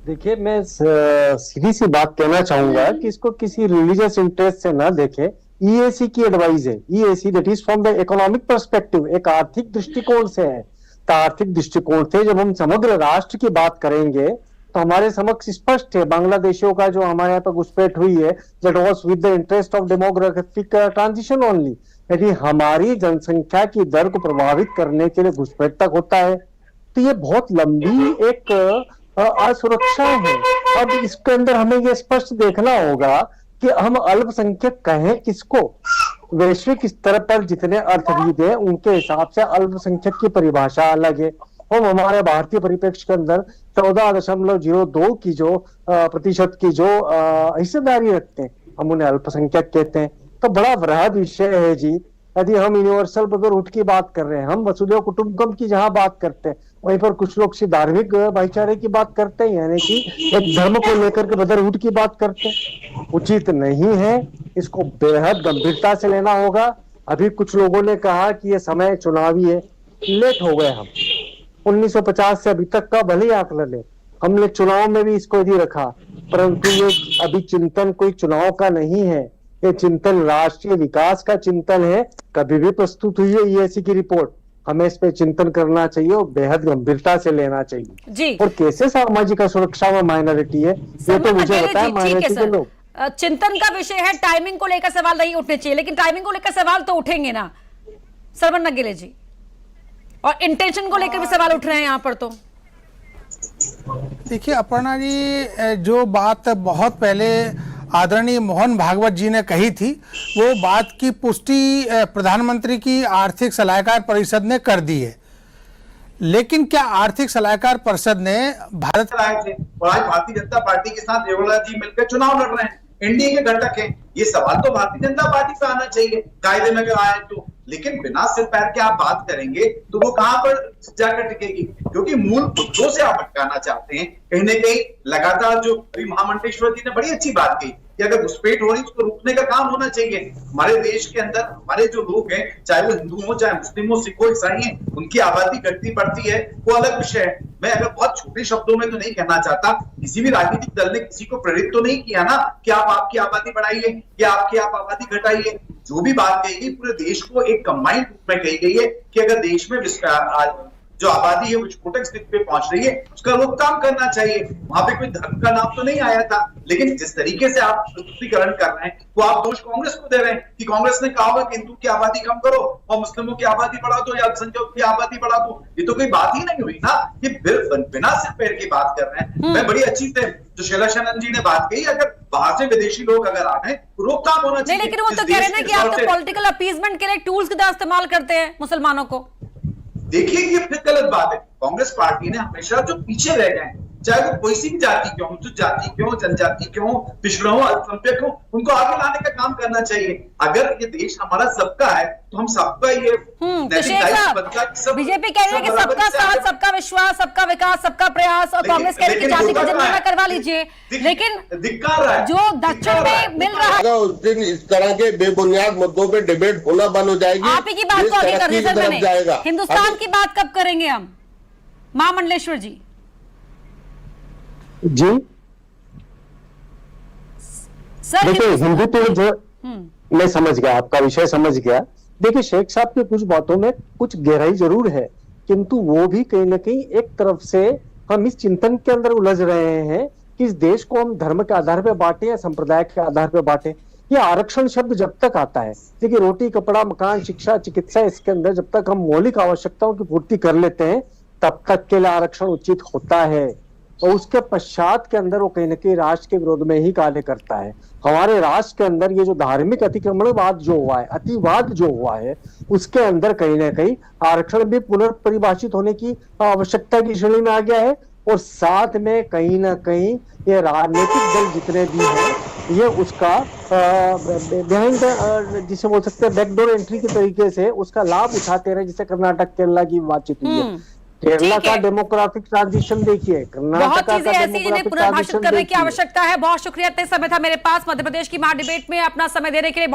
देखिए, मैं सीधी सी बात कहना चाहूंगा कि इसको किसी रिलीजियस इंटरेस्ट से ना देखे। ईएसी की एडवाइस है। EAC that is from the economic perspective, एक आर्थिक दृष्टिकोण से है। तो आर्थिक दृष्टिकोण से जब हम समग्र राष्ट्र की बात करेंगे तो हमारे समक्ष स्पष्ट है, बांग्लादेशियों का जो हमारे यहाँ पर घुसपैठ हुई है, that was with the interest of demographic transition only. यदि हमारी जनसंख्या की दर को प्रभावित करने के लिए घुसपैठ तक होता है तो ये बहुत लंबी एक असुरक्षा है। अब इसके अंदर हमें ये स्पष्ट देखना होगा कि हम अल्पसंख्यक कहें किसको। वैश्विक स्तर पर जितने अर्थविद हैं उनके हिसाब से अल्पसंख्यक की परिभाषा अलग है। हम हमारे भारतीय परिप्रेक्ष्य के अंदर 14.02 की जो प्रतिशत की जो हिस्सेदारी रखते हैं, हम उन्हें अल्पसंख्यक कहते हैं। तो बड़ा वृहद विषय है जी। यदि हम यूनिवर्सल ब्रदरहुड की बात कर रहे हैं, हम वसुधैव कुटुंबकम की जहां बात करते हैं, वहीं पर कुछ लोग धार्मिक भाईचारे की बात करते हैं, यानी कि एक धर्म को लेकर के ब्रदरहुड की बात करते हैं। उचित नहीं है, इसको बेहद गंभीरता से लेना होगा। अभी कुछ लोगों ने कहा कि ये समय चुनावी है। लेट हो गए हम। 1950 से अभी तक का भले ही आकलन है, हमने चुनाव में भी इसको यदि रखा, परंतु ये अभी चिंतन कोई चुनाव का नहीं है। ये चिंतन राष्ट्रीय विकास का चिंतन है। कभी भी प्रस्तुत हुई है ईएसी की रिपोर्ट, हमें इस पे चिंतन करना चाहिए और बेहद गंभीरता से लेना चाहिए जी। और कैसे सामाजिक सुरक्षा में माइनॉरिटी है ये तो मुझे पता है। माइनॉरिटी के लोग चिंतन का विषय है, टाइमिंग को लेकर सवाल नहीं उठने चाहिए, लेकिन टाइमिंग को लेकर सवाल तो उठेंगे ना सरवन नगेले जी, और इंटेंशन को लेकर भी सवाल उठ रहे हैं यहाँ पर। तो देखिए अपर्णा जी, जो बात बहुत पहले आदरणीय मोहन भागवत जी ने कही थी, वो बात की पुष्टि प्रधानमंत्री की आर्थिक सलाहकार परिषद ने कर दी है। लेकिन क्या आर्थिक सलाहकार परिषद ने भारत आए थे और आज भारतीय जनता पार्टी के साथ देवेगौड़ा जी मिलकर चुनाव लड़ रहे हैं, एनडीए के घटक हैं, ये सवाल तो भारतीय जनता पार्टी पे आना चाहिए कायदे में अगर आए तो। लेकिन बिना सिर पैर के आप बात करेंगे तो वो कहां पर जाकर टिकेगी, क्योंकि मूल मुद्दों से आप भटकाना चाहते हैं कहीं ना कहीं। लगातार जो अभी महामंटेश्वर जी ने बड़ी अच्छी बात कही कि अगर घुसपैठ हो रही उसको रोकने का काम होना चाहिए। हमारे देश के अंदर हमारे जो लोग हैं, चाहे वो हिंदू हो, चाहे मुस्लिम हो, सिख हो, ईसाई हैं, उनकी आबादी घटती बढ़ती है, वो अलग विषय है। मैं अगर बहुत छोटे शब्दों में तो नहीं कहना चाहता, किसी भी राजनीतिक दल ने किसी को प्रेरित तो नहीं किया ना कि आप आपकी आबादी बढ़ाइए या आपकी आप आबादी घटाइए। जो भी बात कही गई पूरे देश को एक कंबाइंड रूप में कही गई है कि अगर देश में जो आबादी है वो विस्फोटक स्थिति पे पहुंच रही है, उसका रोकथाम करना चाहिए। वहां पे कोई धर्म का नाम तो नहीं आया था, लेकिन जिस तरीके से आप प्रस्तुतिकरण कर रहे हैं वो आप दोष कांग्रेस को दे रहे हैं कि कांग्रेस ने कहा होगा कि हिंदू की आबादी कम करो और मुस्लिमों की आबादी बढ़ा दो या अल्पसंख्यकों की आबादी बढ़ा दो। ये तो कोई बात ही नहीं हुई ना, ये बिना सिर पैर की बात कर रहे हैं। मैं बड़ी अच्छी से जो शैलेशानंद जी ने बात कही, अगर बाहर से विदेशी लोग अगर आ रहे हैं रोकथाम होना चाहिए। लेकिन वो तो कह रहे हैं कि आप तो पॉलिटिकल अपीजमेंट के लिए टूल्स की तरह इस्तेमाल करते हैं मुसलमानों को। देखिए ये फिर गलत बात है। कांग्रेस पार्टी ने हमेशा जो पीछे रह गए, चाहे वो कोई सी भी जाति क्यों, अनुसूचित जाति क्यों, जनजाति क्यों, पिछड़ा हो, अल्पसंख्यक हो, उनको आगे लाने का काम करना चाहिए। अगर ये देश हमारा सबका है तो हम सबका ये बीजेपी कह रही है कि सबका साथ, सबका विश्वास, सबका विकास, सबका प्रयास, और कांग्रेस कह रही है कि जाति को जनगणना करवा लीजिए। लेकिन जो दक्षिण में मिल रहा है उस दिन इस तरह के बेबुनियाद मुद्दों पे डिबेट होना बंद हो जाएगी। आप ही की बात को आगे करने सर, मैंने हिंदुस्तान की बात कब करेंगे हम, महामंडलेश्वर जी? जी सर देखिए, हिंदुत्व जो मैं समझ गया, आपका विषय समझ गया। देखिए, शेख साहब की कुछ बातों में कुछ गहराई जरूर है, किंतु वो भी कहीं ना कहीं एक तरफ से हम इस चिंतन के अंदर उलझ रहे हैं कि इस देश को हम धर्म के आधार पर बांटे या संप्रदाय के आधार पर बांटे। ये आरक्षण शब्द जब तक आता है, देखिए रोटी, कपड़ा, मकान, शिक्षा, चिकित्सा, इसके अंदर जब तक हम मौलिक आवश्यकताओं की पूर्ति कर लेते हैं तब तक के लिए आरक्षण उचित होता है, और उसके पश्चात के अंदर वो कहीं ना कहीं राष्ट्र के विरोध में ही कार्य करता है। हमारे राष्ट्र के अंदर ये जो धार्मिक अतिक्रमणवाद जो हुआ है, अतिवाद जो हुआ है, उसके अंदर कहीं ना कहीं आरक्षण भी पुनर्परिभाषित होने की आवश्यकता की श्रेणी में आ गया है। और साथ में कहीं ना कहीं ये राजनीतिक दल जितने भी हैं ये उसका बिहाइंड जिसे बोल सकते हैं बैकडोर एंट्री के तरीके से उसका लाभ उठाते रहे, जिसे कर्नाटक केरला की बातचीत हुई है। केरला का डेमोक्रेटिक ट्रांजिशन देखिए, बहुत चीजें ऐसी जिन्हें पुनर्भाषित करने की आवश्यकता है। बहुत शुक्रिया, इतने समय था मेरे पास मध्य प्रदेश की महाडिबेट में अपना समय देने के लिए।